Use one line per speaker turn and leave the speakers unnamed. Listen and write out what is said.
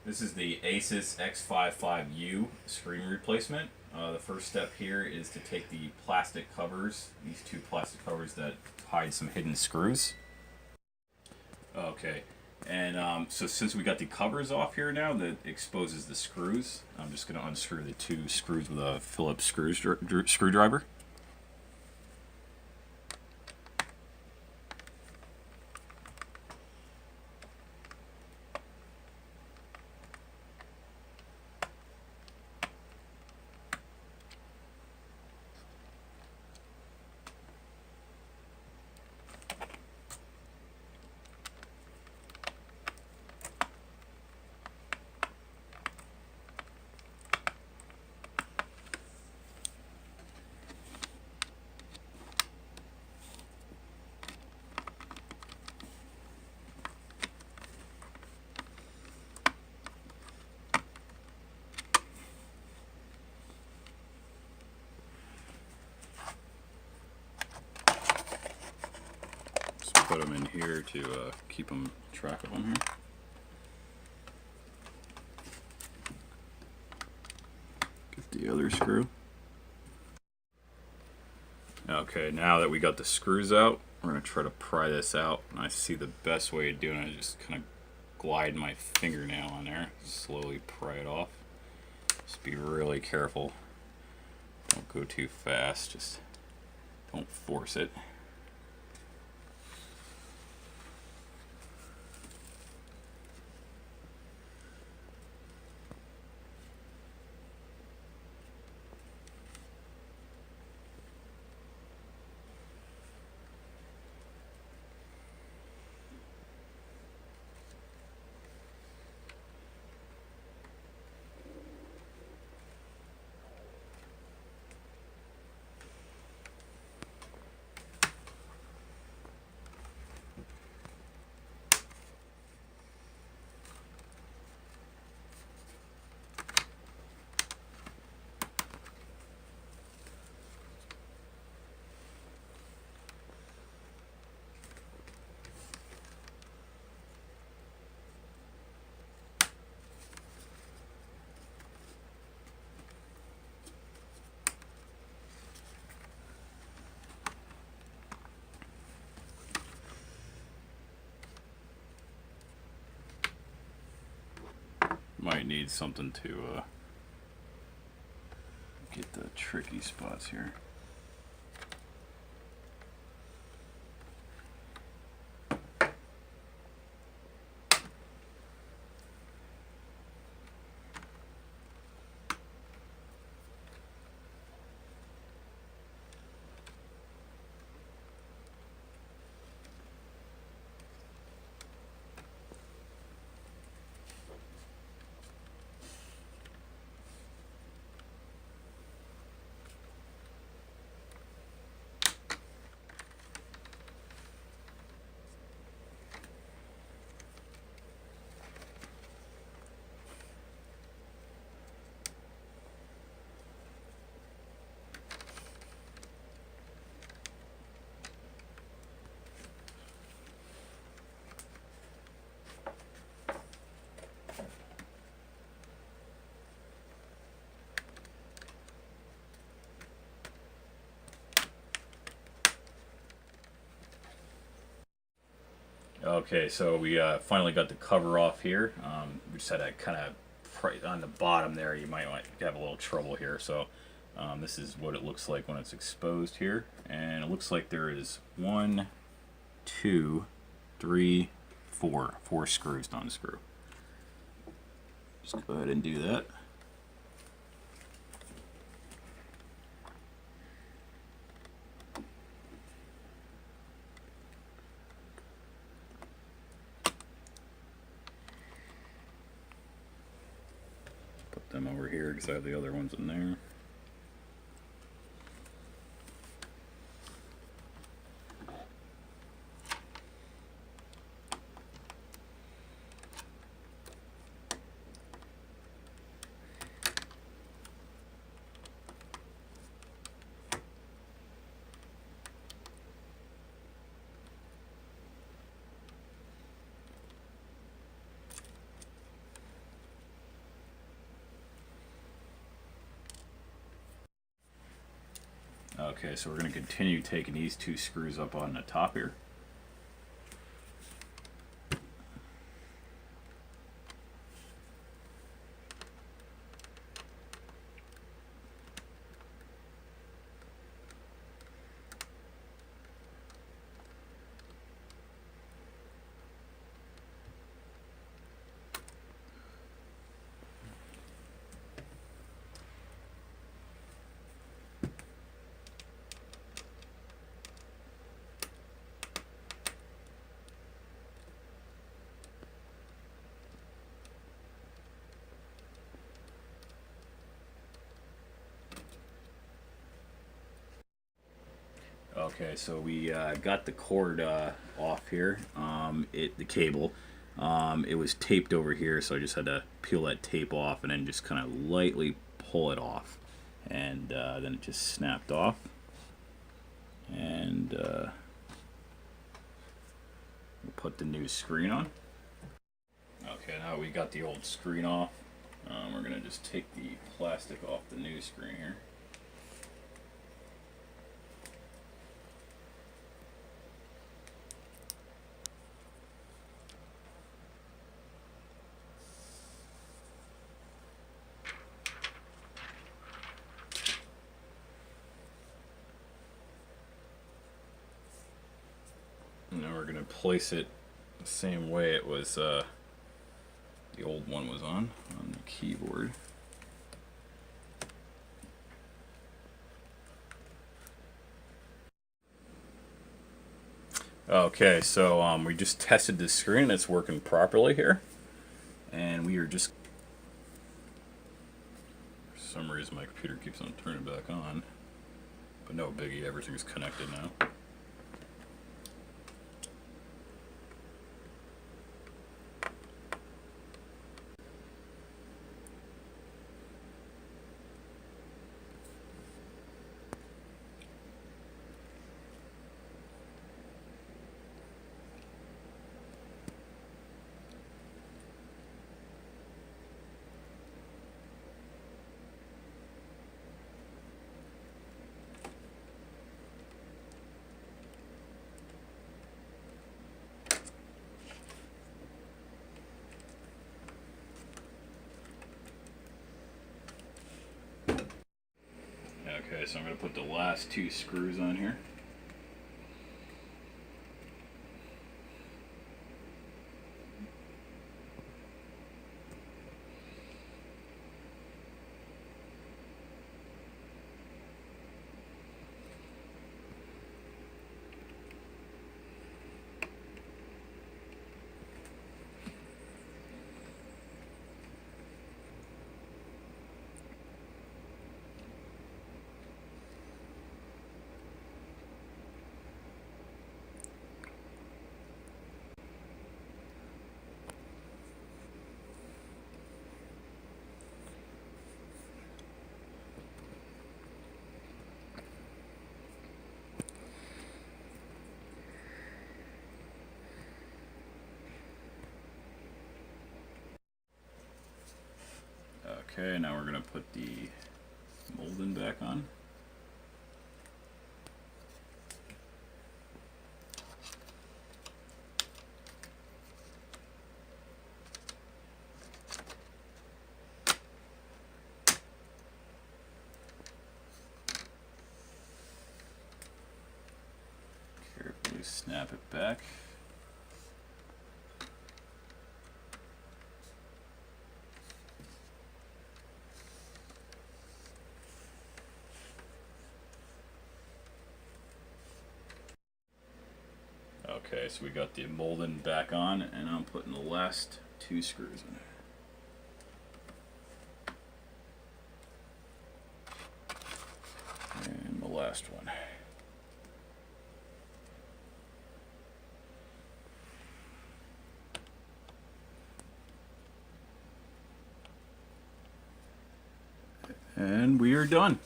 This is the Asus X55U screen replacement. The first step here is to take the plastic covers, these two plastic covers that hide some hidden screws. Okay, and so since we got the covers off here now that exposes the screws, I'm just going to unscrew the two screws with a Phillips screwdriver. Put them in here to keep them track of them here. Get the other screw. Okay, now that we got the screws out, we're going to try to pry this out. And I see the best way of doing it is just kind of glide my fingernail on there, slowly pry it off. Just be really careful. Don't go too fast, just don't force it. Might need something to get the tricky spots here. Okay, so we finally got the cover off here. We just had to kind of on the bottom there. You might have a little trouble here. So this is what it looks like when it's exposed here, and it looks like there is 1, 2, 3, 4 screws to unscrew. Just go ahead and do that. Them over here because I have the other ones in there. Okay, so we're going to continue taking these two screws up on the top here. Okay, so we got the cord off here. The cable. It was taped over here, so I just had to peel that tape off and then just kind of lightly pull it off, and then it just snapped off. And we'll put the new screen on. Okay, now we got the old screen off. We're gonna just take the plastic off the new screen here. And now we're going to place it the same way it was, the old one was on the keyboard. Okay, so we just tested the screen. It's working properly here. And we are just... For some reason my computer keeps on turning back on. But no biggie, everything's connected now. Okay, so I'm going to put the last two screws on here. Okay, now we're going to put the molding back on. Carefully snap it back. Okay, so we got the molding back on, and I'm putting the last two screws in there. And the last one. And we are done.